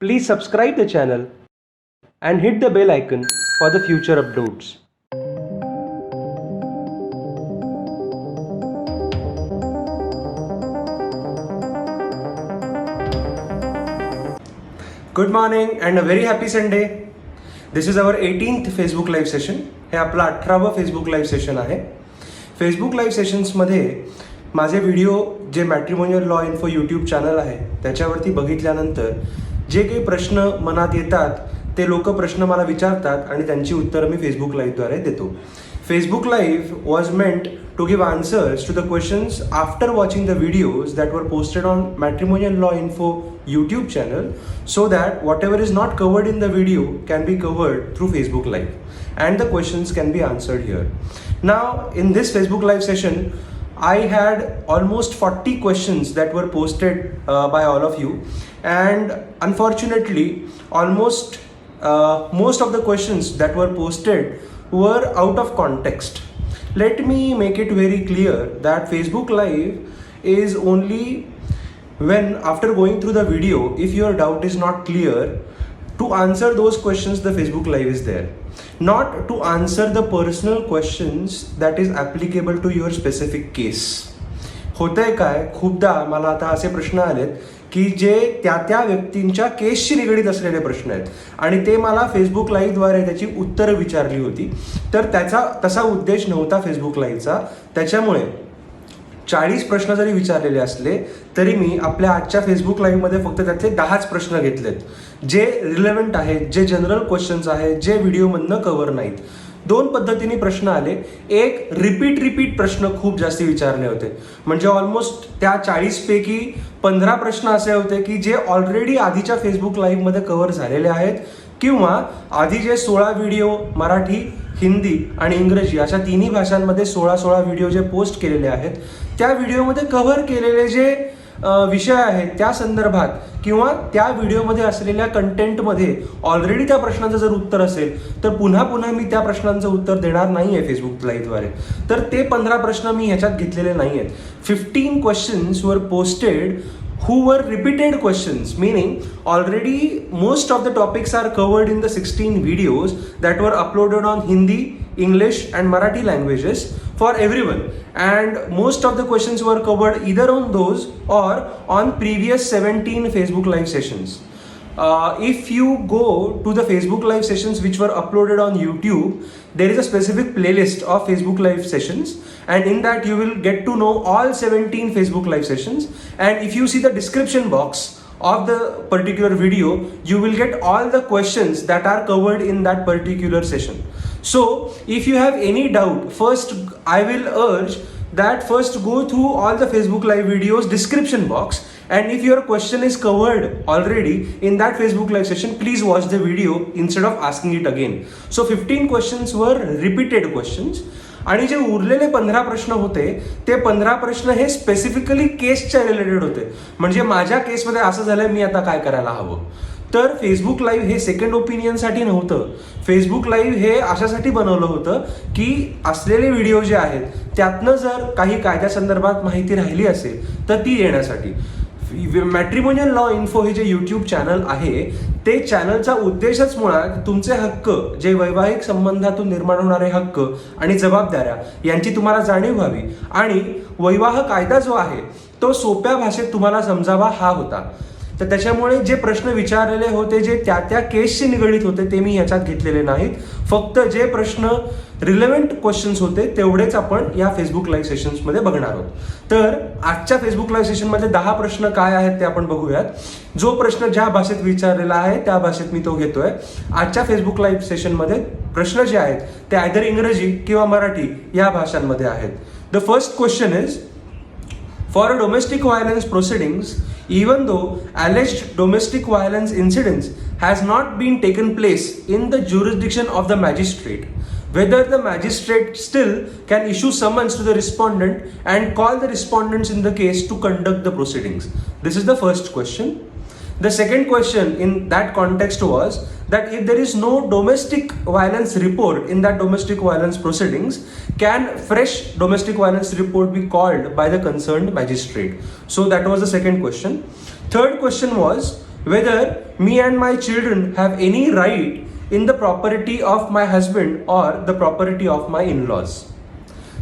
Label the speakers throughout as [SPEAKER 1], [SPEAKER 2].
[SPEAKER 1] Please subscribe the channel and hit the bell icon for the future uploads. Good morning and a very happy Sunday. This is our 18th Facebook Live session. हे आपलं 18वं Facebook Live session आहे. Facebook Live सेशन्समध्ये माझे video जे matrimonial law info YouTube channel आहे त्याच्यावरती बघितल्यानंतर जे काही प्रश्न मनात येतात ते लोक प्रश्न मला विचारतात आणि त्यांची उत्तरं मी फेसबुक लाईव्हद्वारे देतो. Facebook Live was meant to give answers to the questions after watching the videos that were posted on Matrimonial Law Info YouTube channel, so that whatever is not covered in the video can be covered through Facebook Live and the questions can be answered here. Now in this Facebook Live session I had almost 40 questions that were posted by all of you, and unfortunately almost most of the questions that were posted were out of context. Let me make it very clear that Facebook Live is only when, after going through the video, if your doubt is not clear, to answer those questions the Facebook Live is there, not to answer the personal questions that is applicable to your specific case. होतंय काय, खूपदा मला आता असे प्रश्न आलेत की जे त्या व्यक्तींच्या केसशी निगडीत असलेले प्रश्न आहेत आणि ते मला फेसबुक लाईव्हद्वारे त्याची उत्तरं विचारली होती. तर त्याचा तसा उद्देश नव्हता फेसबुक लाईव्हचा. त्याच्यामुळे 40 प्रश्न जरी विचारलेले असले तरी मी आपल्या आजच्या फेसबुक लाईव्हमध्ये फक्त त्यातले 10च प्रश्न घेतलेत, जे रिलेव्हंट आहेत, जे जनरल क्वेश्चन्स आहेत, जे व्हिडिओमधनं कव्हर नाहीत. 2 पद्धतीने प्रश्न आले. एक रिपीट प्रश्न खूप जास्ती विचारले होते, म्हणजे ऑलमोस्ट त्या 40 पैकी 15 प्रश्न असे होते की जे ऑलरेडी आधीच्या फेसबुक लाईव्हमध्ये कव्हर झालेले आहेत, किंवा आधी जे 16 व्हिडिओ मराठी, हिंदी आणि इंग्रजी अशा तिन्ही भाषांमध्ये 16 व्हिडिओ जे पोस्ट केलेले आहेत त्या व्हिडिओमध्ये कव्हर केलेले जे विषय आहेत त्या संदर्भात किंवा त्या व्हिडिओमध्ये असलेल्या कंटेंटमध्ये ऑलरेडी त्या प्रश्नाचं जर उत्तर असेल तर पुन्हा मी त्या प्रश्नांचं उत्तर देणार नाही आहे फेसबुक लाईव्हद्वारे. तर ते 15 प्रश्न मी ह्याच्यात घेतलेले नाही आहेत. 15 क्वेश्चन्स वर posted who were repeated questions, meaning already most of the topics are covered in the 16 videos that were uploaded on Hindi, English and Marathi languages for everyone, and most of the questions were covered either on those or on previous 17 Facebook live sessions. If you go to the Facebook live sessions which were uploaded on YouTube, there is a specific playlist of Facebook live sessions, and in that you will get to know all 17 Facebook live sessions. And if you see the description box of the particular video, you will get all the questions that are covered in that particular session. So if you have any doubt, first I will urge that first go through all the Facebook live videos description box, and if your question is covered already in that Facebook live session, please watch the video instead of asking it again. So 15 questions were repeated questions, आणि जे उरलेले 15 प्रश्न होते ते 15 प्रश्न हे specifically केसच्या related होते. म्हणजे माझ्या केसमध्ये असं झालंय, मी आता काय करायला हवं. तर फेसबुक लाईव्ह हे सेकंड ओपिनियनसाठी नव्हतं. फेसबुक लाईव्ह हे अशासाठी बनवलं होतं की असलेले व्हिडिओ जे आहेत त्यातनं जर काही कायद्यासंदर्भात माहिती राहिली असेल तर ती येण्यासाठी. मॅट्रिमोनियल लॉ इन्फो हे जे यूट्यूब चॅनल आहे ते चॅनलचा उद्देशच मुळात तुमचे हक्क, जे वैवाहिक संबंधातून निर्माण होणारे हक्क आणि जबाबदाऱ्या यांची तुम्हाला जाणीव व्हावी आणि वैवाह कायदा जो आहे तो सोप्या भाषेत तुम्हाला समजावा हा होता. तर त्याच्यामुळे जे प्रश्न विचारलेले होते जे त्या केसशी निगडीत होते ते मी ह्याच्यात घेतलेले नाहीत. फक्त जे प्रश्न रिलेव्हंट क्वेश्चन्स होते तेवढेच आपण या फेसबुक लाईव्ह सेशन्समध्ये बघणार आहोत. तर आजच्या फेसबुक लाईव्ह सेशनमध्ये 10 प्रश्न काय आहेत ते आपण बघूयात. जो प्रश्न ज्या भाषेत विचारलेला आहे त्या भाषेत मी तो घेतोय. आजच्या फेसबुक लाईव्ह सेशनमध्ये प्रश्न जे आहेत ते आयदर इंग्रजी किंवा मराठी या भाषांमध्ये आहेत. The first question is, for a domestic violence proceedings, even though alleged domestic violence incidents has not been taken place in the jurisdiction of the magistrate, whether the magistrate still can issue summons to the respondent and call the respondents in the case to conduct the proceedings. This is the first question. The second question in that context was that if there is no domestic violence report in that domestic violence proceedings, can fresh domestic violence report be called by the concerned magistrate? So that was the second question. Third question was, whether me and my children have any right in the property of my husband or the property of my in-laws.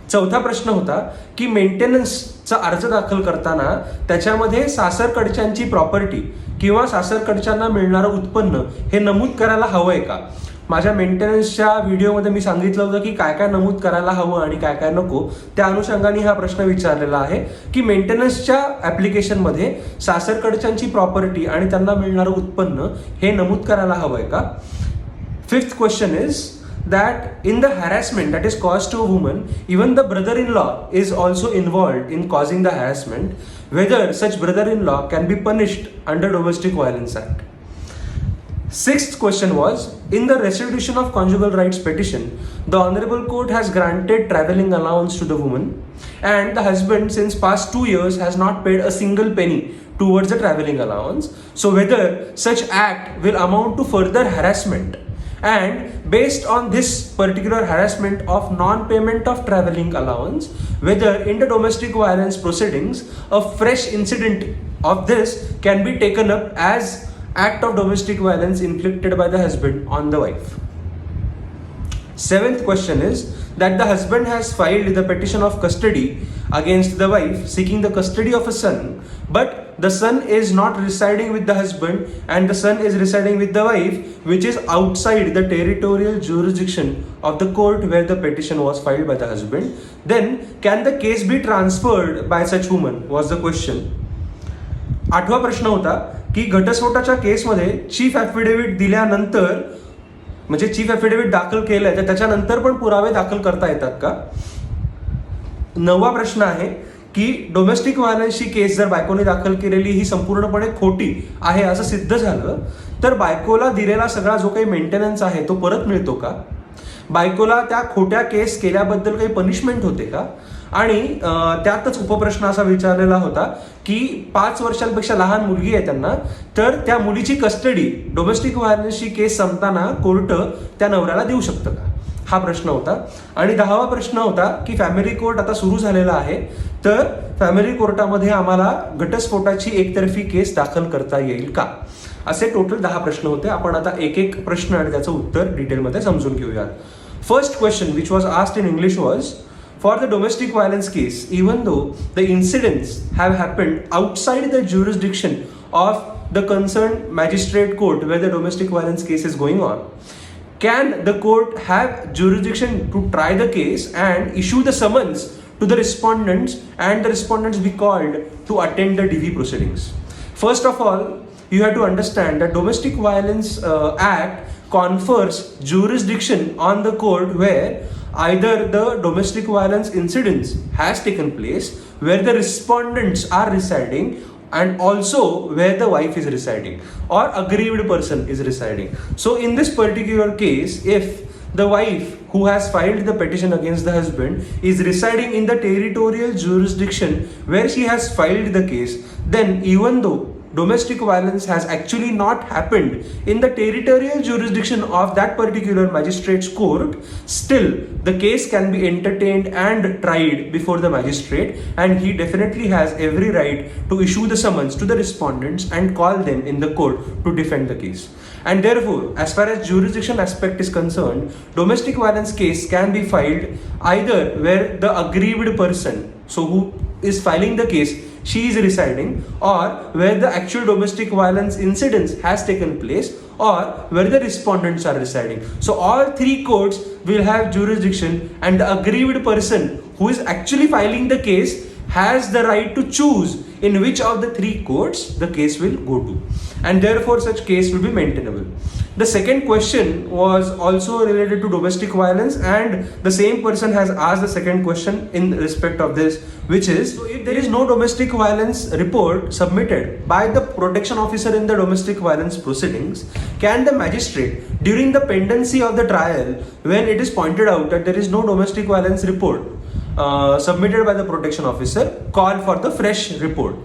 [SPEAKER 1] चौथा प्रश्न होता की मेंटेनन्सचा अर्ज दाखल करताना त्याच्यामध्ये सासरकडच्यांची property किंवा सासरकडच्यांना मिळणारं उत्पन्न हे नमूद करायला हवंय का. माझ्या मेंटेनन्सच्या व्हिडिओमध्ये मी सांगितलं होतं की काय काय नमूद करायला हवं आणि काय काय नको. त्या अनुषंगाने हा प्रश्न विचारलेला आहे की मेंटेनन्सच्या ऍप्लिकेशनमध्ये सासरकडच्यांची प्रॉपर्टी आणि त्यांना मिळणारं उत्पन्न हे नमूद करायला हवंय का. Fifth question is that in the harassment that is caused to a woman, even the brother-in-law is also involved in causing the harassment, whether such brother-in-law can be punished under Domestic Violence Act. Sixth question was, in the restitution of conjugal rights petition, the Honorable Court has granted travelling allowance to the woman, and the husband since past 2 years has not paid a single penny towards the travelling allowance. So whether such act will amount to further harassment, and based on this particular harassment of non-payment of travelling allowance, whether in the domestic violence proceedings a fresh incident of this can be taken up as act of domestic violence inflicted by the husband on the wife. Seventh question is that the husband has filed the petition of custody against the wife seeking the custody of a son, but the son is not residing with the husband and the son is residing with the wife, which is outside the territorial jurisdiction of the court where the petition was filed by the husband. Then can the case be transferred by such woman was the question. आठवा प्रश्न होता की घटस्फोटाच्या केसमध्ये chief affidavit दिल्यानंतर म्हणजे chief affidavit दाखल केलंय तर त्याच्यानंतर पण पुरावे दाखल करता येतात का. नववा प्रश्न आहे की डोमेस्टिक व्हायलन्सची केस जर बायकोने दाखल केलेली ही संपूर्णपणे खोटी आहे असं सिद्ध झालं तर बायकोला दिलेला सगळा जो काही मेंटेनन्स आहे तो परत मिळतो का. बायकोला त्या खोट्या केस केल्याबद्दल काही पनिशमेंट होते का. आणि त्यातच उपप्रश्न असा विचारलेला होता की 5 वर्षांपेक्षा लहान मुलगी आहे त्यांना, तर त्या मुलीची कस्टडी डोमेस्टिक व्हायलन्सची केस संपताना कोर्ट त्या नवऱ्याला देऊ शकतं का, हा प्रश्न होता. आणि 10वा प्रश्न होता की फॅमिली कोर्ट आता सुरू झालेला आहे, तर फॅमिली कोर्टामध्ये आम्हाला घटस्फोटाची एकतर्फी केस दाखल करता येईल का. असे टोटल 10 प्रश्न होते. आपण आता एक एक प्रश्न आणि त्याचं उत्तर डिटेलमध्ये समजून घेऊयात. First question which was asked in English was, for the domestic violence case, even though the incidents have happened outside the jurisdiction of the concerned magistrate court where the domestic violence case is going on, can the court have jurisdiction to try the case and issue the summons to the respondents and the respondents be called to attend the DV proceedings? First of all, you have to understand that Domestic Violence Act confers jurisdiction on the court where either the domestic violence incidents has taken place, where the respondents are residing, and also where the wife is residing or aggrieved person is residing. So in this particular case, if the wife who has filed the petition against the husband is residing in the territorial jurisdiction where she has filed the case, then even though domestic violence has actually not happened in the territorial jurisdiction of that particular magistrate's court, still the case can be entertained and tried before the magistrate, and he definitely has every right to issue the summons to the respondents and call them in the court to defend the case. And therefore, as far as jurisdiction aspect is concerned, domestic violence case can be filed either where the aggrieved person, so who is filing the case, she is residing, or where the actual domestic violence incidents has taken place, or where the respondents are residing. So all 3 courts will have jurisdiction, and the aggrieved person who is actually filing the case has the right to choose in which of the 3 courts the case will go to, and therefore such case will be maintainable. The second question was also related to domestic violence, and the same person has asked the second question in respect of this, which is, so if there is no domestic violence report submitted by the protection officer in the domestic violence proceedings, can the magistrate during the pendency of the trial, when it is pointed out that there is no domestic violence report submitted by the protection officer, call for the fresh report?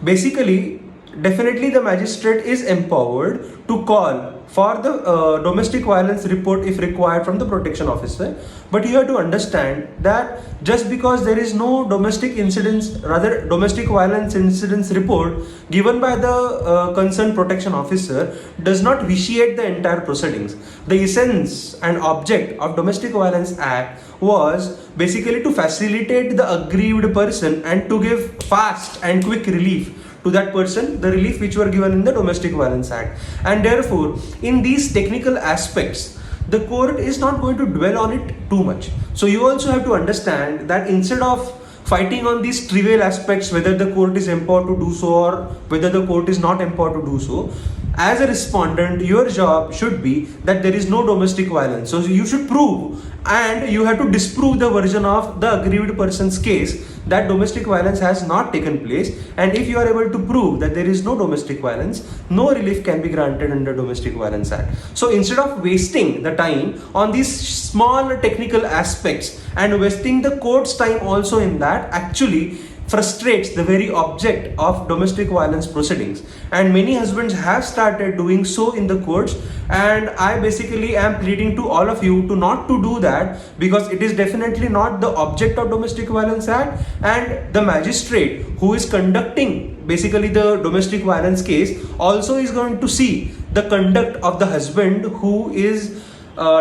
[SPEAKER 1] Basically, definitely the magistrate is empowered to call for the domestic violence report if required from the protection officer. But you have to understand that just because there is no domestic violence incidents report given by the concerned protection officer does not vitiate the entire proceedings. The essence and object of Domestic Violence Act was basically to facilitate the aggrieved person and to give fast and quick relief to that person, the relief which were given in the Domestic Violence Act. And therefore, in these technical aspects, the court is not going to dwell on it too much. So you also have to understand that instead of fighting on these trivial aspects, whether the court is empowered to do so or whether the court is not empowered to do so, as a respondent, your job should be that there is no domestic violence. So you should prove and you have to disprove the version of the aggrieved person's case that domestic violence has not taken place. And if you are able to prove that there is no domestic violence, no relief can be granted under Domestic Violence Act. So instead of wasting the time on these small technical aspects and wasting the court's time also in that, actually frustrates the very object of domestic violence proceedings. And many husbands have started doing so in the courts, and I basically am pleading to all of you to not to do that, because it is definitely not the object of Domestic Violence Act. And the magistrate who is conducting basically the domestic violence case also is going to see the conduct of the husband who is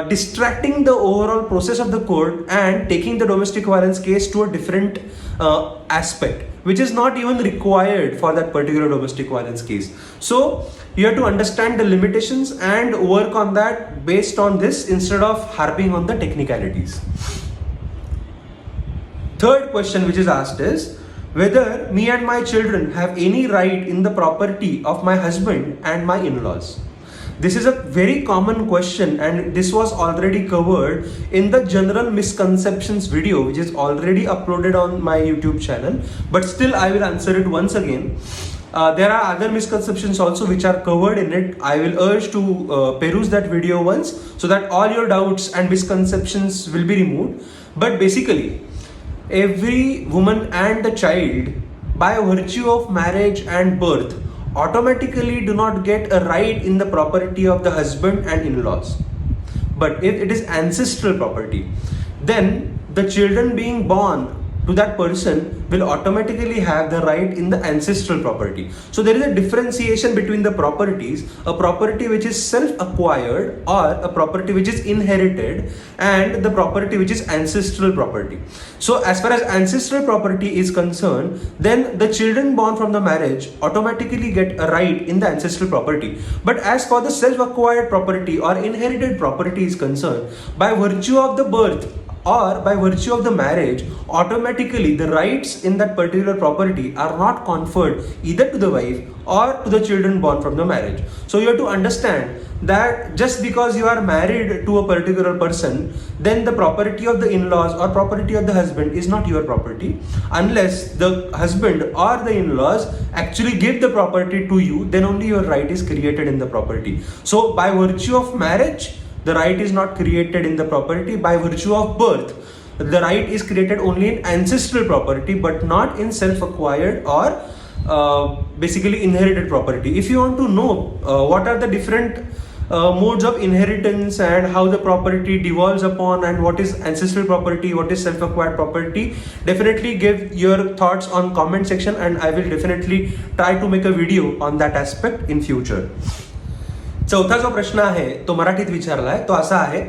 [SPEAKER 1] distracting the overall process of the court and taking the domestic violence case to a different aspect, which is not even required for that particular domestic violence case. So you have to understand the limitations and work on that based on this instead of harping on the technicalities. Third question which is asked is whether me and my children have any right in the property of my husband and my in-laws. This is a very common question, and this was already covered in the general misconceptions video, which is already uploaded on my YouTube channel, but still I will answer it once again. There are other misconceptions also which are covered in it. I will urge to peruse that video once so that all your doubts and misconceptions will be removed. But basically, every woman and the child, by virtue of marriage and birth, automatically do not get a right in the property of the husband and in-laws. But if it is ancestral property, then the children being born to that person will automatically have the right in the ancestral property. So there is a differentiation between the properties, a property which is self-acquired or a property which is inherited, and the property which is ancestral property. So as far as ancestral property is concerned, then the children born from the marriage automatically get a right in the ancestral property. But as for the self-acquired property or inherited property is concerned, by virtue of the birth or by virtue of the marriage, automatically the rights in that particular property are not conferred either to the wife or to the children born from the marriage. So you have to understand that just because you are married to a particular person, then the property of the in-laws or property of the husband is not your property. Unless the husband or the in-laws actually give the property to you, then only your right is created in the property. So by virtue of marriage, the right is not created in the property. By virtue of birth, the right is created only in ancestral property, but not in self-acquired or basically inherited property. If you want to know what are the different modes of inheritance and how the property devolves upon, and what is ancestral property, what is self-acquired property, definitely give your thoughts on comment section, and I will definitely try to make a video on that aspect in future. चौथा जो प्रश्न आहे तो मराठीत विचारला आहे, तो असा आहे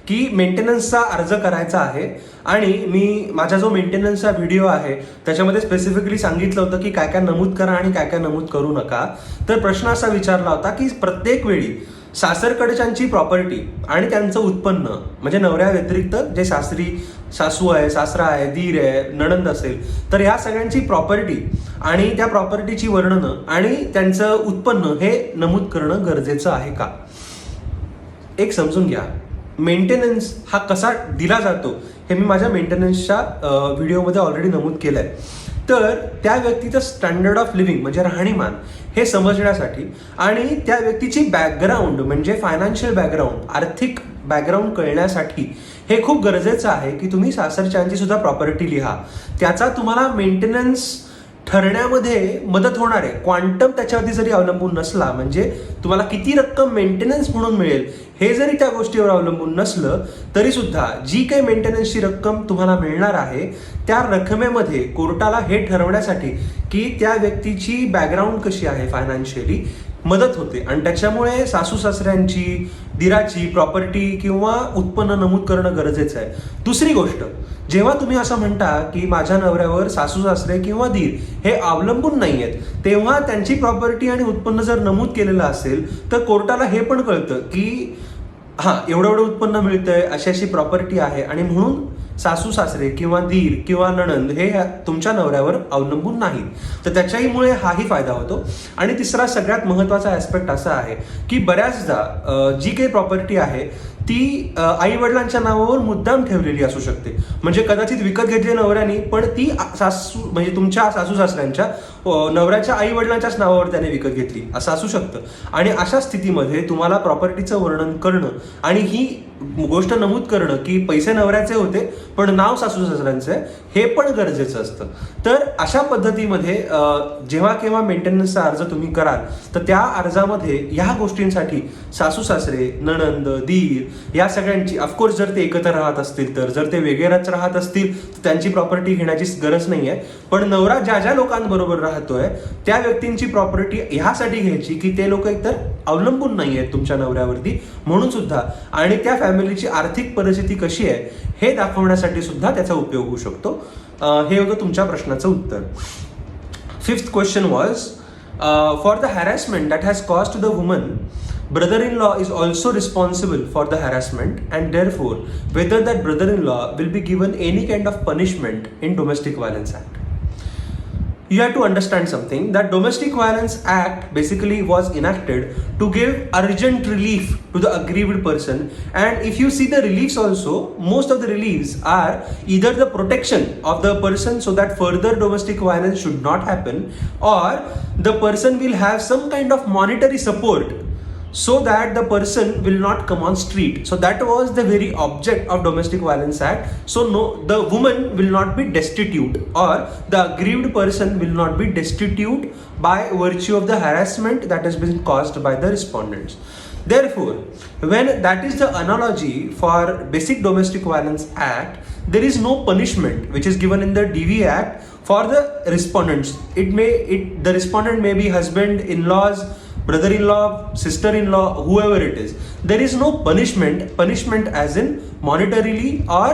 [SPEAKER 1] की मेंटेनन्सचा अर्ज करायचा आहे, आणि मी माझा जो मेंटेनन्सचा व्हिडिओ आहे त्याच्यामध्ये स्पेसिफिकली सांगितलं होतं की काय काय नमूद करा आणि काय काय नमूद करू नका. तर प्रश्न असा विचारला होता की प्रत्येक वेळी सासरकडच्यांची प्रॉपर्टी आणि त्यांचं उत्पन्न, म्हणजे नवऱ्या व्यतिरिक्त जे सासू आहे, सासरा आहे, दीर आहे, नणंद असेल, तर ह्या सगळ्यांची प्रॉपर्टी आणि त्या प्रॉपर्टीची वर्णनं आणि त्यांचं उत्पन्न हे नमूद करणं गरजेचं आहे का. एक समजून घ्या, मेंटेनन्स हा कसा दिला जातो हे मी माझ्या मेंटेनन्सच्या व्हिडिओमध्ये ऑलरेडी नमूद केलं आहे. तर त्या व्यक्तीचं स्टँडर्ड ऑफ लिव्हिंग म्हणजे राहणीमान हे समजण्यासाठी आणि त्या व्यक्तीची बॅकग्राऊंड म्हणजे फायनान्शियल बॅकग्राऊंड, आर्थिक बॅकग्राऊंड कळण्यासाठी हे खूप गरजेचं आहे की तुम्ही सासरच्यांची सुद्धा प्रॉपर्टी लिहा. त्याचा तुम्हाला मेंटेनन्स ठरण्यामध्ये मदत होणार आहे. क्वांटम त्याच्यावरती जरी अवलंबून नसला, म्हणजे तुम्हाला किती रक्कम मेंटेनन्स म्हणून मिळेल हे जरी त्या गोष्टीवर अवलंबून नसलं, तरी सुद्धा जी काही मेंटेनन्सची रक्कम तुम्हाला मिळणार आहे त्या रकमेमध्ये कोर्टाला हे ठरवण्यासाठी की त्या व्यक्तीची बॅकग्राऊंड कशी आहे फायनान्शियली मदत होते. आणि त्याच्यामुळे सासू सासऱ्यांची, दिराची प्रॉपर्टी किंवा उत्पन्न नमूद करणं गरजेचं आहे. दुसरी गोष्ट, जेव्हा तुम्ही असं म्हणता की माझ्या नवऱ्यावर सासू सासरे किंवा दीर हे अवलंबून नाही आहेत, तेव्हा त्यांची प्रॉपर्टी आणि उत्पन्न जर नमूद केलेलं असेल तर कोर्टाला हे पण कळतं की हां, एवढं उत्पन्न मिळतंय, अशी अशी प्रॉपर्टी आहे आणि म्हणून सासू सासरे किंवा दीर किंवा नणंद हे तुमच्या नवऱ्यावर अवलंबून नाहीत. तर त्याच्याहीमुळे हाही फायदा होतो. आणि तिसरा सगळ्यात महत्त्वाचा ॲस्पेक्ट असा आहे की बऱ्याचदा जी काही प्रॉपर्टी आहे ती आई वडिलांच्या नावावर मुद्दाम ठेवलेली असू शकते. म्हणजे कदाचित विकत घेतली नवऱ्याने, पण ती म्हणजे तुमच्या सासू सासऱ्यांच्या नवऱ्याच्या आई वडिलांच्याच नावावर त्याने विकत घेतली असं असू शकतं. आणि अशा स्थितीमध्ये तुम्हाला प्रॉपर्टीचं वर्णन करणं आणि ही गोष्ट नमूद करणं की पैसे नवऱ्याचे होते पण नाव सासू सासऱ्यांचं आहे हे पण गरजेचं असतं. तर अशा पद्धतीमध्ये जेव्हा केव्हा मेंटेनन्सचा अर्ज तुम्ही कराल तर त्या अर्जामध्ये ह्या गोष्टींसाठी सासू सासरे, नणंद, दीर या सगळ्यांची, ऑफकोर्स जर ते एकत्र राहत असतील तर, जर ते वेगळेच राहत असतील तर त्यांची प्रॉपर्टी घेण्याची गरज नाही आहे. पण नवरा ज्या ज्या लोकांबरोबर राहतोय त्या व्यक्तींची प्रॉपर्टी ह्यासाठी घ्यायची की ते लोक एकतर अवलंबून नाही आहेत तुमच्या नवऱ्यावरती म्हणून सुद्धा, आणि त्या फॅमिलीची आर्थिक परिस्थिती कशी आहे हे दाखवण्यासाठी सुद्धा त्याचा उपयोग होऊ शकतो. हे होतं तुमच्या प्रश्नाचं उत्तर. Fifth question was for the harassment that has caused to the woman, brother-in-law is also responsible for the harassment, and therefore whether that brother-in-law will be given any kind of punishment in Domestic Violence Act. You have to understand something, that Domestic Violence Act basically was enacted to give urgent relief to the aggrieved person, and if you see the reliefs also, most of the reliefs are either the protection of the person so that further domestic violence should not happen, or the person will have some kind of monetary support so that the person will not come on street. So that was the very object of Domestic Violence Act. So no, the woman will not be destitute, or the aggrieved person will not be destitute by virtue of the harassment that has been caused by the respondents. Therefore, when that is the analogy for Basic Domestic Violence Act, there is no punishment which is given in the DV Act for the respondents. The respondent may be husband, in-laws, brother-in-law, sister-in-law, whoever it is. There is no punishment as in monetarily or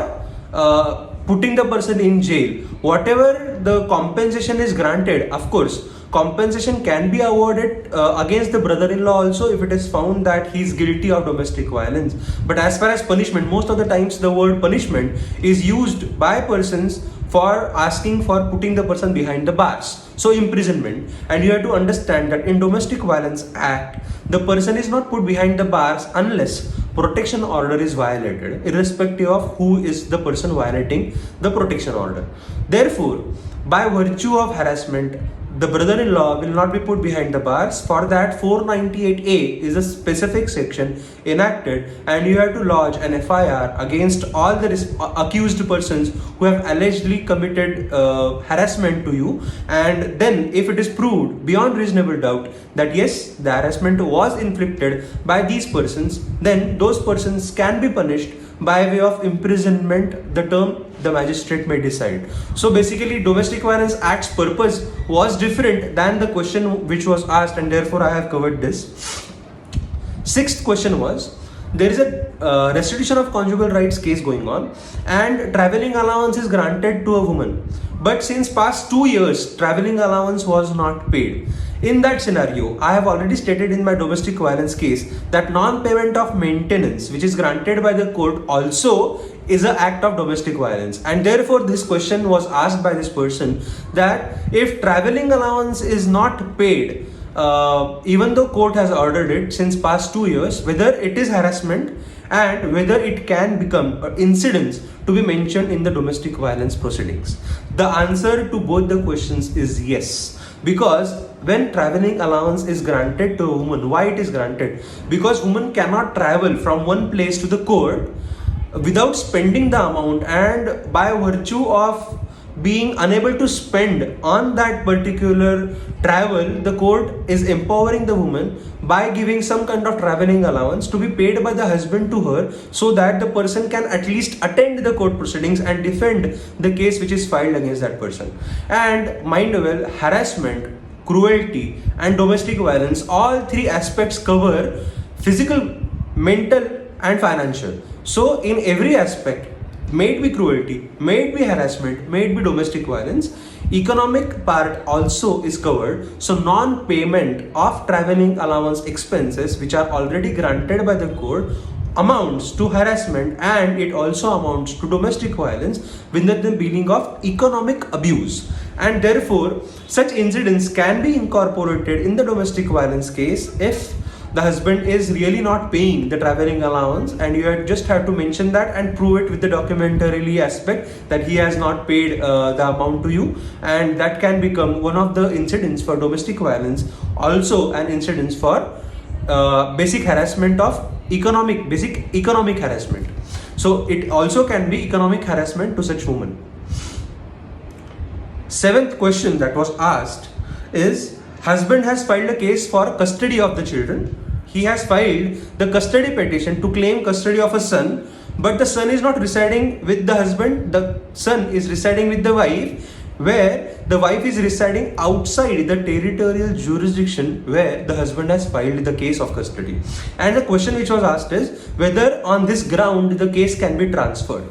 [SPEAKER 1] putting the person in jail. Whatever the compensation is granted, of course, compensation can be awarded against the brother-in-law also if it is found that he is guilty of domestic violence. But as far as punishment, most of the times the word punishment is used by persons for asking for putting the person behind the bars. So imprisonment. And you have to understand that in Domestic Violence Act, the person is not put behind the bars unless protection order is violated, irrespective of who is the person violating the protection order. Therefore, by virtue of harassment, the brother-in-law will not be put behind the bars. For that, 498A is a specific section enacted, and you have to lodge an FIR against all the accused persons who have allegedly committed harassment to you. And then, if it is proved beyond reasonable doubt that yes, the harassment was inflicted by these persons, then those persons can be punished by way of imprisonment, the term the magistrate may decide. So basically, Domestic Violence Act's purpose was different than the question which was asked, and therefore I have covered this. Sixth question was, there is a restitution of conjugal rights case going on, and traveling allowance is granted to a woman. But since past 2 years, traveling allowance was not paid. In that scenario, I have already stated in my domestic violence case that non-payment of maintenance, which is granted by the court, also is an act of domestic violence. And therefore, this question was asked by this person that if traveling allowance is not paid, even though court has ordered it since past 2 years, whether it is harassment and whether it can become incidents to be mentioned in the domestic violence proceedings. The answer to both the questions is yes. Because when traveling allowance is granted to a woman, why it is granted? Because woman cannot travel from one place to the court without spending the amount, and by virtue of being unable to spend on that particular travel, the court is empowering the woman by giving some kind of traveling allowance to be paid by the husband to her, so that the person can at least attend the court proceedings and defend the case which is filed against that person. And mind well, harassment, cruelty and domestic violence, all three aspects cover physical, mental and financial. So in every aspect, may it be cruelty, may it be harassment, may it be domestic violence, economic part also is covered. So non-payment of traveling allowance expenses which are already granted by the court amounts to harassment, and it also amounts to domestic violence within the meaning of economic abuse. And therefore such incidents can be incorporated in the domestic violence case if the husband is really not paying the traveling allowance, and you just have to mention that and prove it with the documentarily aspect that he has not paid the amount to you, and that can become one of the incidents for domestic violence, also an incidence for basic harassment of basic economic harassment. So it also can be economic harassment to such woman. Seventh question that was asked is, husband has filed a case for custody of the children. He has filed the custody petition to claim custody of a son, but the son is not residing with the husband. The son is residing with the wife, where the wife is residing outside the territorial jurisdiction where the husband has filed the case of custody. And the question which was asked is whether on this ground the case can be transferred.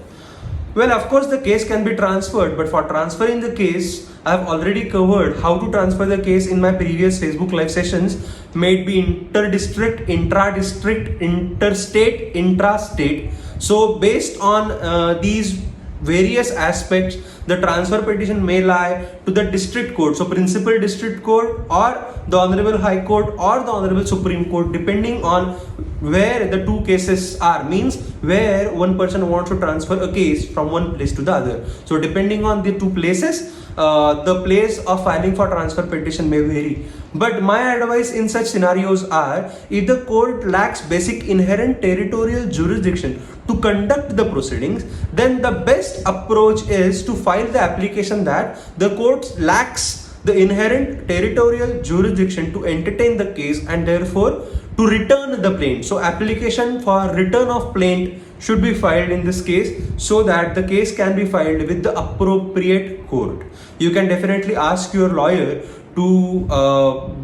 [SPEAKER 1] Well, of course the case can be transferred, but for transferring the case, I have already covered how to transfer the case in my previous Facebook live sessions. May it be inter-district, intra-district, interstate, intra-state. So based on these various aspects, the transfer petition may lie to the district court, so principal district court or the Honorable High Court or the Honorable Supreme Court, depending on where the two cases are, means where one person wants to transfer a case from one place to the other. So depending on the two places, the place of filing for transfer petition may vary. But my advice in such scenarios are, if the court lacks basic inherent territorial jurisdiction to conduct the proceedings, then the best approach is to file the application that the court lacks the inherent territorial jurisdiction to entertain the case, and therefore to return the plaint. So application for return of plaint should be filed in this case, so that the case can be filed with the appropriate court. You can definitely ask your lawyer to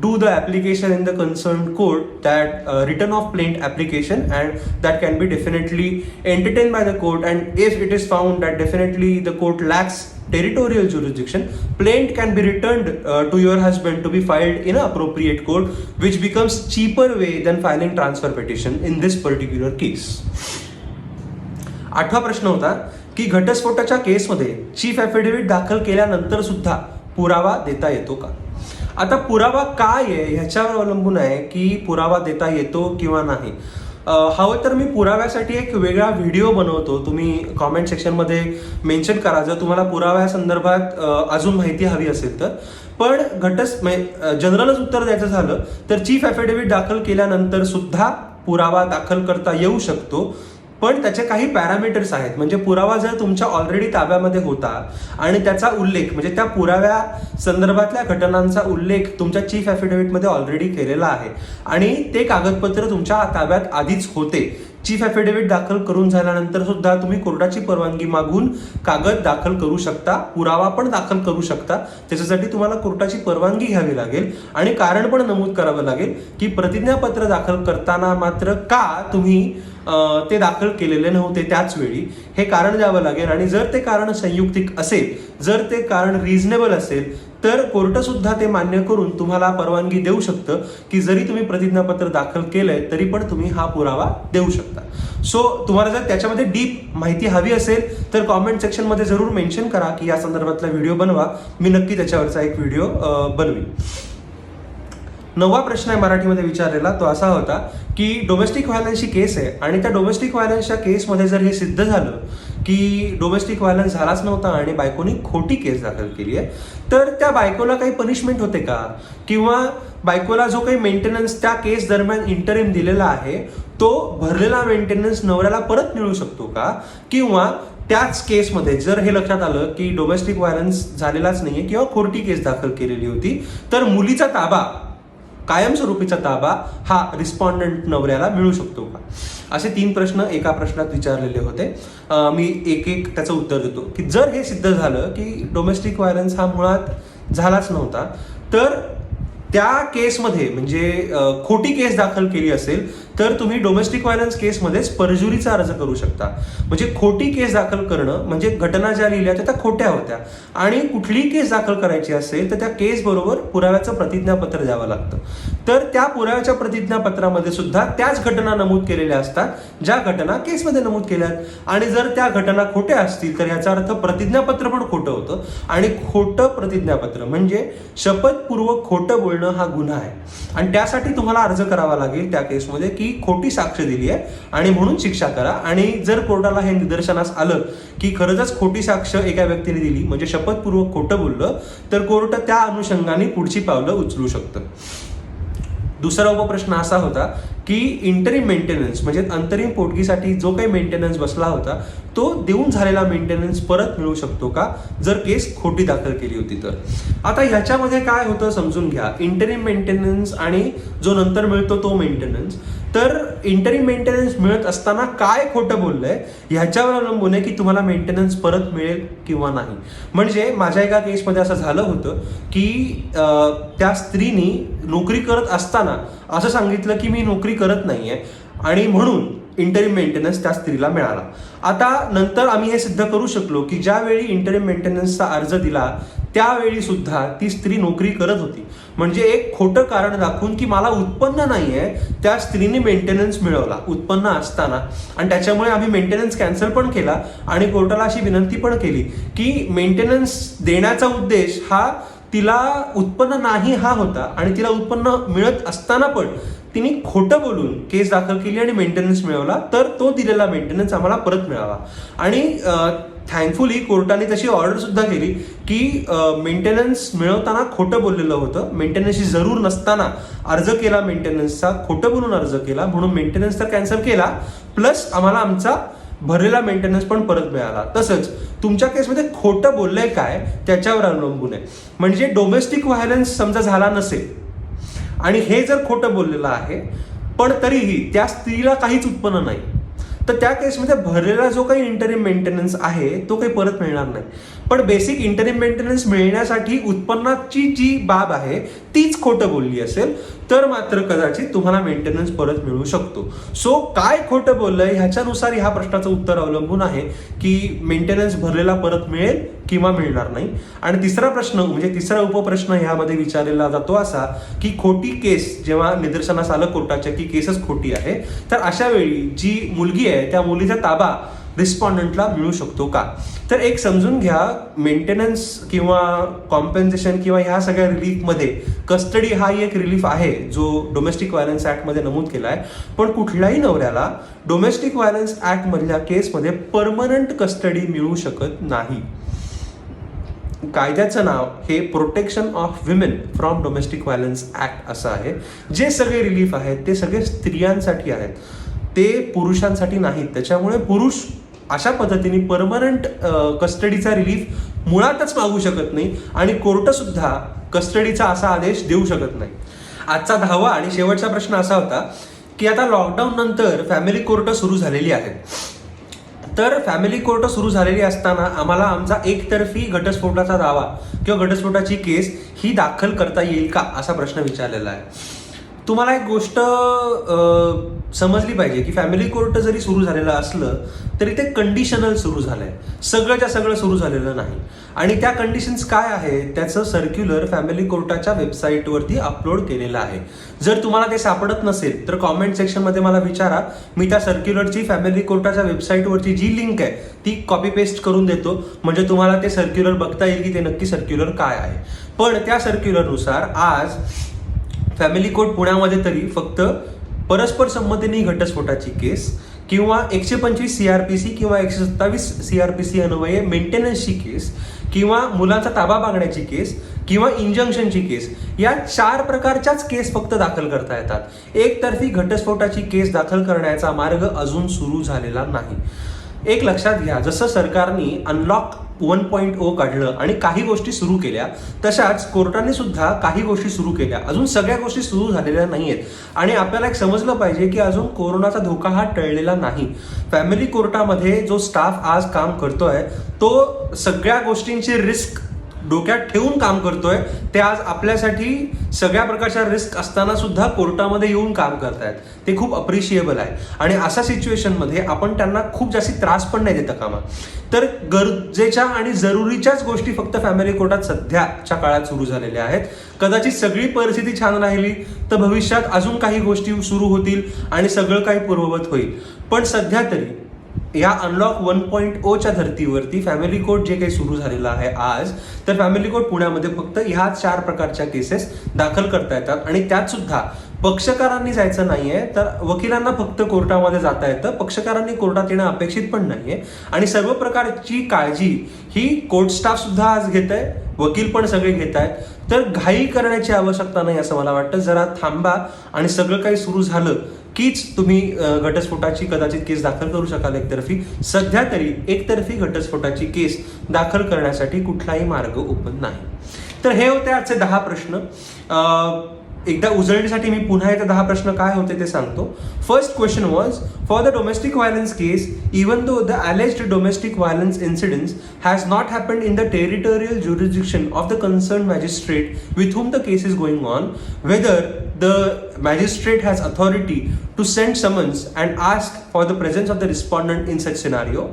[SPEAKER 1] do the application in the concerned court, that return of plaint application, and that can be definitely entertained by the court. And if it is found that definitely the court lacks territorial jurisdiction, plaint can be returned to your husband to be filed in an appropriate court, which becomes cheaper way than filing transfer petition in this particular case. आठवा प्रश्न होता की घटस्फोटाच्या केसमध्ये chief affidavit दाखल केल्यानंतर सुद्धा पुरावा देता येतो का? आता पुरावा काय आहे ह्याच्यावर अवलंबून आहे की पुरावा देता येतो किंवा नाही. हवं तर मी पुराव्यासाठी एक वेगळा व्हिडिओ बनवतो, तुम्ही कॉमेंट सेक्शनमध्ये मेन्शन करा जर तुम्हाला पुराव्या संदर्भात अजून माहिती हवी असेल तर. पण जनरलच उत्तर द्यायचं झालं तर चीफ ॲफिडेव्हिट दाखल केल्यानंतर सुद्धा पुरावा दाखल करता येऊ शकतो, पण त्याचे काही पॅरामीटर्स आहेत. म्हणजे पुरावा जर तुमच्या ऑलरेडी ताब्यामध्ये होता आणि त्याचा उल्लेख म्हणजे त्या पुराव्या संदर्भातल्या घटनांचा उल्लेख तुमच्या चीफ ॲफिडेव्हिटमध्ये ऑलरेडी केलेला आहे आणि ते कागदपत्र तुमच्या ताब्यात आधीच होते, चीफ ॲफिडेव्हिट दाखल करून झाल्यानंतर सुद्धा तुम्ही कोर्टाची परवानगी मागून कागद दाखल करू शकता, पुरावा पण दाखल करू शकता. त्याच्यासाठी तुम्हाला कोर्टाची परवानगी घ्यावी लागेल आणि कारण पण नमूद करावं लागेल की प्रतिज्ञापत्र दाखल करताना मात्र का तुम्ही ते दाखल केलेले नव्हते त्याच वेळी, हे कारण द्यावं लागेल. आणि जर ते कारण संयुक्तिक असेल, जर ते कारण रिझनेबल असेल, तर कोर्ट सुद्धा ते मान्य करून तुम्हाला परवानगी देऊ शकतं की जरी तुम्ही प्रतिज्ञापत्र दाखल केलंय तरी पण तुम्ही हा पुरावा देऊ शकता. सो तुम्हाला जर त्याच्यामध्ये डीप माहिती हवी असेल तर कॉमेंट सेक्शनमध्ये जरूर मेन्शन करा की या संदर्भातला व्हिडिओ बनवा, मी नक्की त्याच्यावरचा एक व्हिडिओ बनवीन. नववा प्रश्न आहे मराठीमध्ये विचारलेला, तो असा होता की डोमेस्टिक व्हायलन्सची केस आहे आणि त्या डोमेस्टिक व्हायलन्सच्या केसमध्ये जर हे सिद्ध झालं की डोमेस्टिक व्हायलन्स झालाच नव्हता आणि बायकोनी खोटी केस दाखल केली आहे, तर त्या बायकोला काही पनिशमेंट होते का? किंवा बायकोला जो काही मेंटेनन्स त्या केस दरम्यान इंटरिम दिलेला आहे तो भरलेला मेंटेनन्स नवऱ्याला परत मिळू शकतो का? किंवा त्याच केसमध्ये जर हे लक्षात आलं की डोमेस्टिक व्हायलन्स झालेलाच नाहीये किंवा खोटी केस दाखल केलेली होती, तर मुलीचा ताबा, कायमस्वरूपीचा ताबा हा रिस्पॉन्डंट नवऱ्याला मिळू शकतो का? असे 3 प्रश्न एका प्रश्नात विचारलेले होते. मी एक एक त्याचं उत्तर देतो की जर हे सिद्ध झालं की डोमेस्टिक व्हायलन्स हा मुळात झालाच नव्हता, तर त्या केसमध्ये म्हणजे खोटी केस दाखल केली असेल तर तुम्ही डोमेस्टिक व्हायलन्स केसमध्येच परजुरीचा अर्ज करू शकता. म्हणजे खोटी केस दाखल करणं म्हणजे घटना ज्या लिहिल्या त्या खोट्या होत्या आणि कुठलीही केस दाखल करायची असेल तर त्या केस बरोबर पुराव्याचं प्रतिज्ञापत्र द्यावं लागतं. तर त्या पुराव्याच्या प्रतिज्ञापत्रामध्ये सुद्धा त्याच घटना नमूद केलेल्या असतात ज्या घटना केसमध्ये नमूद केल्यात. आणि जर त्या घटना खोट्या असतील तर याचा अर्थ प्रतिज्ञापत्र पण खोटं होतं. आणि खोटं प्रतिज्ञापत्र म्हणजे शपथपूर्वक खोटं बोलणं हा गुन्हा आहे. आणि त्यासाठी तुम्हाला अर्ज करावा लागेल त्या केसमध्ये की खोटी साक्ष दिली आहे आणि म्हणून शिक्षा करा. आणि जर कोर्टाला हे निदर्शनास आलं की खरंच खोटी साक्ष एका व्यक्तीने दिली म्हणजे शपथपूर्वक खोटं बोललं, तर कोर्ट त्या अनुषंगाने पुढची पावलं उचलू शकतं. दुसरा उपप्रश्न असा होता की इंटरिम मेंटेनन्स म्हणजे अंतरिम पोटगीसाठी जो काही मेंटेनन्स बसला होता तो देऊन झालेला मेंटेनन्स परत मिळू शकतो का जर केस खोटी दाखल केली होती तर. आता ह्याच्यामध्ये काय होतं समजून घ्या. इंटरिम मेंटेनन्स आणि जो नंतर मिळतो तो मेंटेनन्स, तर इंटरिम मेंटेनन्स मिळत असताना काय खोटं बोललंय ह्याच्यावर अवलंबून आहे की तुम्हाला मेंटेनन्स परत मिळेल किंवा नाही. म्हणजे माझ्या एका केसमध्ये असं झालं होतं की त्या स्त्रीनी नोकरी करत असताना असं सांगितलं की मी नोकरी करत नाहीये आणि म्हणून इंटरिम मेंटेनन्स त्या स्त्रीला मिळाला. आता नंतर आम्ही हे सिद्ध करू शकलो की ज्यावेळी इंटरिम मेंटेनन्सचा अर्ज दिला त्यावेळी सुद्धा ती स्त्री नोकरी करत होती. म्हणजे एक खोटं कारण दाखवून की मला उत्पन्न नाहीये त्या स्त्रीने मेंटेनन्स मिळवला उत्पन्न असताना. आणि त्याच्यामुळे आम्ही मेंटेनन्स कॅन्सल पण केला आणि कोर्टाला अशी विनंती पण केली की मेंटेनन्स देण्याचा उद्देश हा तिला उत्पन्न नाही हा होता आणि तिला उत्पन्न मिळत असताना पण तिने खोटं बोलून केस दाखल केली आणि मेंटेनन्स मिळवला, तर तो दिलेला मेंटेनन्स आम्हाला परत मिळावा. आणि थँकफुली कोर्टाने तशी ऑर्डर सुद्धा केली की मेंटेनन्स मिळवताना खोटं बोललेलं होतं, मेंटेनन्सची जरूर नसताना अर्ज केला मेंटेनन्सचा, खोटं बोलून अर्ज केला म्हणून मेंटेनन्स तर कॅन्सल केला प्लस आम्हाला आमचा भरलेला मेंटेनन्स पण परत मिळाला. तसंच तुमच्या केसमध्ये खोटं बोललंय काय त्याच्यावर अवलंबून आहे. म्हणजे डोमेस्टिक व्हायलन्स समजा झाला नसेल आणि हे जर खोटं बोललेलं आहे पण तरीही त्या स्त्रीला काहीच उत्पन्न नाही, तर त्या केसमध्ये भरलेला जो काही इंटरिम मेंटेनन्स आहे तो काही परत मिळणार नाही. पण बेसिक इंटरिम मेंटेनन्स मिळण्यासाठी उत्पन्नाची जी बाब आहे तीच खोटं बोलली असेल तर मात्र कदाचित तुम्हाला मेंटेनन्स परत मिळू शकतो. सो काय खोटं बोललंय ह्याच्यानुसार ह्या प्रश्नाचं उत्तर अवलंबून आहे की मेंटेनन्स भरलेला परत मिळेल किंवा मिळणार नाही. आणि तिसरा प्रश्न म्हणजे तिसरा उपप्रश्न ह्यामध्ये विचारलेला जातो असा की खोटी केस जेव्हा निदर्शनास आलं कोर्टाच्या की केसच खोटी आहे, तर अशा वेळी जी मुलगी आहे त्या मुलीचा ताबा रिस्पॉन्डंटला मिळू शकतो का? तर एक समजून घ्या, मेंटेनन्स किंवा कॉम्पेन्सेशन किंवा ह्या सगळ्या रिलीफमध्ये कस्टडी हा एक रिलीफ आहे जो डोमेस्टिक व्हायलन्स ऍक्टमध्ये नमूद केला आहे. पण कुठल्याही नवऱ्याला डोमेस्टिक व्हायलन्स ऍक्टमधल्या केसमध्ये परमनंट कस्टडी मिळू शकत नाही. कायद्याचं नाव हे protection of women from domestic violence act असं आहे. जे सगळे रिलीफ आहेत ते सगळे स्त्रियांसाठी आहेत, ते पुरुषांसाठी नाहीत. त्याच्यामुळे पुरुष अशा पद्धतीने परमनंट कस्टडीचा रिलीफ मुळातच मागू शकत नाही आणि कोर्ट सुद्धा कस्टडीचा असा आदेश देऊ शकत नाही. आजचा 10वा आणि शेवटचा प्रश्न असा होता की आता लॉकडाऊन नंतर फॅमिली कोर्ट सुरू झालेली आहेत, तर फॅमिली कोर्ट सुरू झालेली असताना आम्हाला आमचा एकतर्फी घटस्फोटाचा दावा किंवा घटस्फोटाची केस ही दाखल करता येईल का असा प्रश्न विचारलेला आहे. तुम्हाला एक गोष्ट समजली पाहिजे की फॅमिली कोर्ट जरी सुरू झालेलं असलं तरी ते कंडिशनल सुरू झालंय, सगळंच्या सगळं सुरू झालेलं नाही. आणि त्या कंडिशन्स काय आहे त्याचं सर्क्युलर फॅमिली कोर्टाच्या वेबसाईटवरती अपलोड केलेलं आहे. जर तुम्हाला ते सापडत नसेल तर कॉमेंट सेक्शनमध्ये मला विचारा, मी त्या सर्क्युलरची फॅमिली कोर्टाच्या वेबसाईटवरची जी लिंक आहे ती कॉपी पेस्ट करून देतो, म्हणजे तुम्हाला ते सर्क्युलर बघता येईल की ते नक्की सर्क्युलर काय आहे. पण त्या सर्क्युलरनुसार आज फॅमिली कोर्ट पुण्यामध्ये तरी फक्त परस्पर संमतीने घटस्फोटाची केस किंवा 125 CRPC किंवा 127 CRPC अन्वये मेंटेनन्सची केस किंवा मुलाचा ताबा मागण्याची केस किंवा इंजंक्शनची केस या 4 प्रकारच्याच केस फक्त दाखल करता येतात. एकतर्फी घटस्फोटाची केस दाखल करण्याचा मार्ग अजून सुरू झालेला नाही. एक लक्षात घ्या, जसं सरकारने अनलॉक 1.0 काढलं आणि काही गोष्टी सुरू केल्या, तशाच कोर्टाने सुद्धा काही गोष्टी सुरू केल्या. अजून सगळ्या गोष्टी सुरू झालेल्या नाहीयेत आणि आपल्याला एक समजलं पाहिजे की अजून कोरोनाचा धोका हा टळलेला नाही. फॅमिली कोर्टामध्ये जो स्टाफ आज काम करतोय तो सगळ्या गोष्टींची रिस्क डोक्यात ठेवून काम करतोय. ते आज आपल्यासाठी सगळ्या प्रकारच्या रिस्क असताना सुद्धा कोर्टामध्ये येऊन काम करतायत. ते खूप अप्रिशिएबल आहे आणि अशा सिच्युएशनमध्ये आपण त्यांना खूप जास्त त्रास पण नाही देता कामा. तर गरजेच्या आणि जरुरीच्याच गोष्टी फक्त फॅमिली कोर्टात सध्याच्या काळात सुरू झालेल्या आहेत. कदाचित सगळी परिस्थिती छान राहिली तर भविष्यात अजून काही गोष्टी सुरू होतील आणि सगळं काही पूर्ववत होईल. पण सध्या तरी या अनलॉक 1.0च्या धर्तीवरती फॅमिली कोर्ट जे काही सुरू झालेलं आहे आज, तर फॅमिली कोर्ट पुण्यामध्ये फक्त ह्या 4 प्रकारच्या केसेस दाखल करता येतात आणि त्यात सुद्धा पक्षकारांनी जायचं नाहीये, तर वकिलांना फक्त कोर्टामध्ये जाता येतं. पक्षकारांनी कोर्टात येणं अपेक्षित पण नाहीये आणि सर्व प्रकारची काळजी ही कोर्ट स्टाफ सुद्धा आज घेत आहे, वकील पण सगळे घेत आहेत. तर घाई करण्याची आवश्यकता नाही असं मला वाटतं. जरा थांबा आणि सगळं काही सुरू झालं कीच तुम्ही घटस्फोटाची कदाचित केस दाखल करू शकाल एकतर्फी. सध्या तरी एकतर्फी घटस्फोटाची केस दाखल करण्यासाठी कुठलाही मार्ग ओपन नाही. तर हे होते आजचे 10 प्रश्न. एकदा उजळणीसाठी मी पुन्हा एकदा 10 प्रश्न काय होते ते सांगतो. First question was, for the domestic violence case, even though the alleged domestic violence incidents has not happened in the territorial jurisdiction of the concerned magistrate with whom the case is going on, whether the magistrate has authority to send summons and ask for the presence of the respondent in such scenario.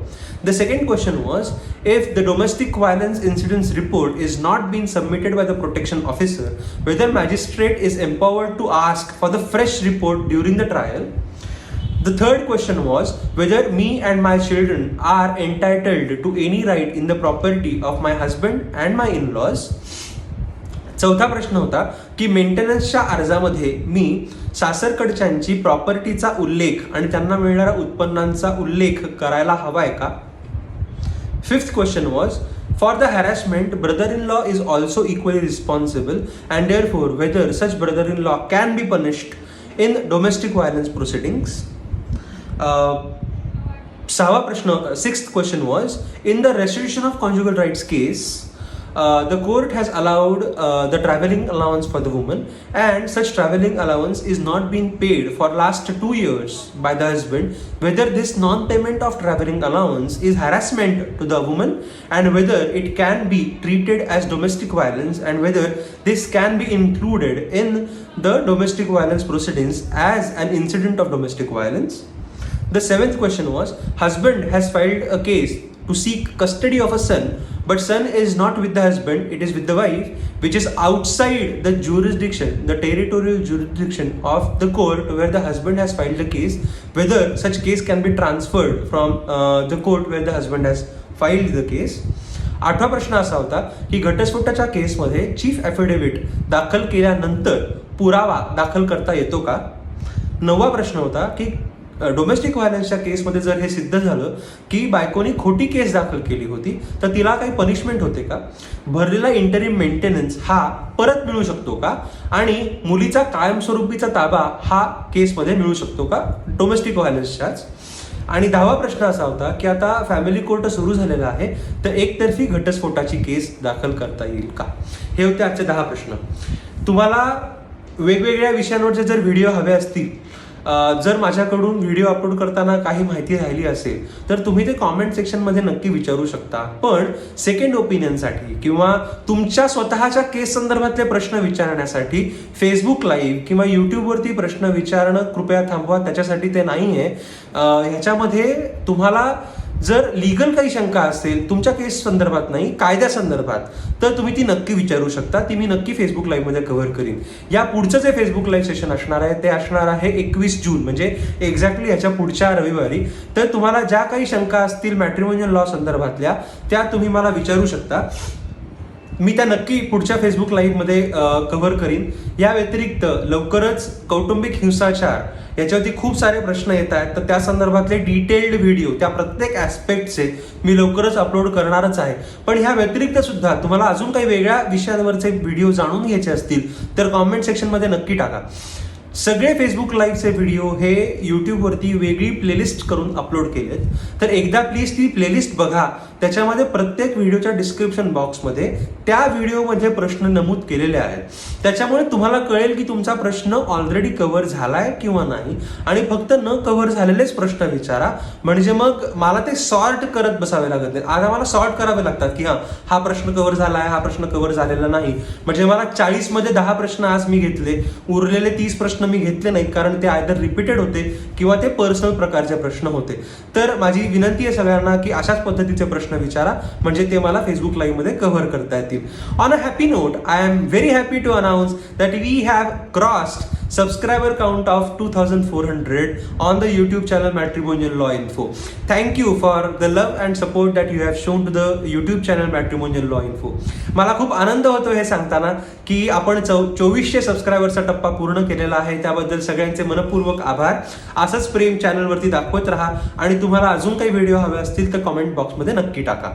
[SPEAKER 1] The second question was, if the domestic violence incidents report is not being submitted by the protection officer, whether magistrate is empowered to ask for the fresh report during the trial. The third question was whether me and my children are entitled to any right in the property of my husband and my in-laws. चौथा प्रश्न होता की मेंटेनन्सच्या अर्जामध्ये मी सासरकडच्यांची प्रॉपर्टीचा उल्लेख आणि त्यांना मिळणाऱ्या उत्पन्नांचा उल्लेख करायला हवाय का. Fifth question was, for the harassment brother in law is also equally responsible and therefore whether such brother in law can be punished in domestic violence proceedings. सहावा प्रश्न, sixth question was, in the restriction of conjugal rights case, the court has allowed the traveling allowance for the woman, and such traveling allowance is not being paid for last 2 years by the husband. Whether this non-payment of traveling allowance is harassment to the woman, and whether it can be treated as domestic violence, and whether this can be included in the domestic violence proceedings as an incident of domestic violence. The seventh question was, husband has filed a case to seek custody of a son, but son is not with the husband, it is with the wife, which is outside the jurisdiction, the territorial jurisdiction of the court where the husband has filed the case, whether such case can be transferred from the court where the husband has filed the case. आठवा प्रश्न असा होता की घटस्फोटाच्या केसमध्ये chief affidavit दाखल केल्यानंतर पुरावा दाखल करता येतो का. नववा प्रश्न होता की डोमेस्टिक व्हायलन्सच्या केसमध्ये जर हे सिद्ध झालं की बायकोनी खोटी केस दाखल केली होती तर तिला काही पनिशमेंट होते का. भरलेला इंटरिम मेंटेनन्स हा परत मिळू शकतो का आणि मुलीचा कायमस्वरूपीचा ताबा हा केसमध्ये मिळू शकतो का डोमेस्टिक व्हायलन्सच्याच. आणि 10वा प्रश्न असा होता की आता फॅमिली कोर्ट सुरू झालेला आहे तर एकतर्फी घटस्फोटाची केस दाखल करता येईल का. हे होते आजचे 10 प्रश्न. तुम्हाला वेगवेगळ्या विषयांवरचे जर व्हिडिओ हवे असतील, जर माझ्याकडून व्हिडिओ अपलोड करताना काही माहिती राहिली असेल तर तुम्ही ते कॉमेंट सेक्शनमध्ये नक्की विचारू शकता. पण सेकंड ओपिनियनसाठी किंवा तुमच्या स्वतःच्या केस संदर्भातले प्रश्न विचारण्यासाठी फेसबुक लाईव्ह किंवा यूट्यूबवरती प्रश्न विचारणं कृपया थांबवा. त्याच्यासाठी ते नाही आहे. ह्याच्यामध्ये तुम्हाला जर लिगल काही शंका असेल तुमच्या केस संदर्भात नाही, कायद्या संदर्भात, तर तुम्ही ती नक्की विचारू शकता. ती मी नक्की फेसबुक लाईव्हमध्ये कव्हर करीन. या पुढचं जे फेसबुक लाईव्ह सेशन असणार आहे ते असणार आहे 21 जून, म्हणजे एक्झॅक्टली याच्या पुढच्या रविवारी. तर तुम्हाला ज्या काही शंका असतील मॅट्रिमोनियल लॉ संदर्भातल्या त्या तुम्ही मला विचारू शकता. मी त्या नक्की पुढच्या फेसबुक लाईव्हमध्ये कव्हर करीन. या व्यतिरिक्त लवकरच कौटुंबिक हिंसाचार याच्यावरती खूप सारे प्रश्न येत आहेत, तर त्या संदर्भातले डिटेल्ड व्हिडिओ त्या प्रत्येक ॲस्पेक्टचे मी लवकरच अपलोड करणारच आहे. पण ह्या व्यतिरिक्त सुद्धा तुम्हाला अजून काही वेगळ्या विषयांवरचे व्हिडिओ जाणून घ्यायचे असतील तर कॉमेंट सेक्शनमध्ये नक्की टाका. सगळे फेसबुक लाईव्हचे व्हिडिओ हे यूट्यूबवरती वेगळी प्लेलिस्ट करून अपलोड केलेत. तर एकदा प्लीज ती प्लेलिस्ट बघा. त्याच्यामध्ये प्रत्येक व्हिडिओच्या डिस्क्रिप्शन बॉक्समध्ये त्या व्हिडिओमध्ये प्रश्न नमूद केलेले आहेत. त्याच्यामुळे तुम्हाला कळेल की तुमचा प्रश्न ऑलरेडी कव्हर झालाय किंवा नाही, आणि फक्त न कव्हर झालेलेच प्रश्न विचारा. म्हणजे मग मला ते सॉर्ट करत बसावे लागत नाही. आज आम्हाला सॉर्ट करावे लागतात की हा प्रश्न कव्हर झालाय, हा प्रश्न कव्हर झालेला नाही. म्हणजे मला 40 मध्ये 10 प्रश्न आज मी घेतले, उरलेले 30 प्रश्न मी घेतले नाहीत, कारण ते आयदर रिपीटेड होते किंवा ते पर्सनल प्रकारचे प्रश्न होते. तर माझी विनंती आहे सगळ्यांना की अशाच पद्धतीचे प्रश्न विचारा, म्हणजे ते मला फेसबुक लाईव्ह मध्ये कव्हर करता येतील. On a happy note, I am very happy to announce that we have crossed subscriber count of 2400 on the YouTube channel Matrimonial Law Info. Thank you for the love and support that you have shown to the YouTube channel Matrimonial Law Info. मला खूप आनंद होतो हे सांगताना की आपण 2400 सबस्क्रायबरचा टप्पा पूर्ण केलेला आहे. त्याबद्दल सगळ्यांचे मनपूर्वक आभार. असंच प्रेम चॅनलवरती दाखवत राहा, आणि तुम्हाला अजून काही व्हिडिओ हवे असतील तर कमेंट बॉक्समध्ये नक्की टाका.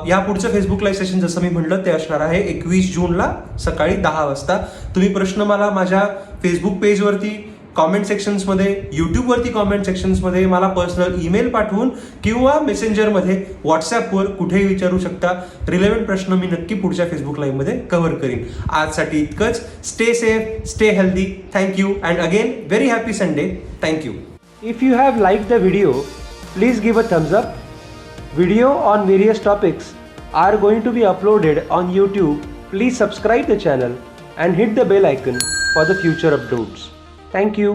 [SPEAKER 1] या पुढचं फेसबुक लाईव्ह सेशन जसं मी म्हटलं ते असणार आहे 21 जूनला सकाळी 10 वाजता. तुम्ही प्रश्न मला माझ्या फेसबुक पेजवरती कॉमेंट सेक्शन्समध्ये, यूट्यूबवरती कॉमेंट सेक्शन्समध्ये, मला पर्सनल ईमेल पाठवून किंवा मेसेंजरमध्ये, व्हॉट्सॲपवर कुठेही विचारू शकता. रिलेव्हंट प्रश्न मी नक्की पुढच्या फेसबुक लाईव्हमध्ये कव्हर करीन. आजसाठी इतकंच. Stay safe, stay healthy. Thank you and again very happy Sunday. Thank you. If you have like the video, please give a thumbs up. Video on various topics are going to be uploaded on YouTube. Please subscribe the channel and hit the bell icon for the future uploads. Thank you.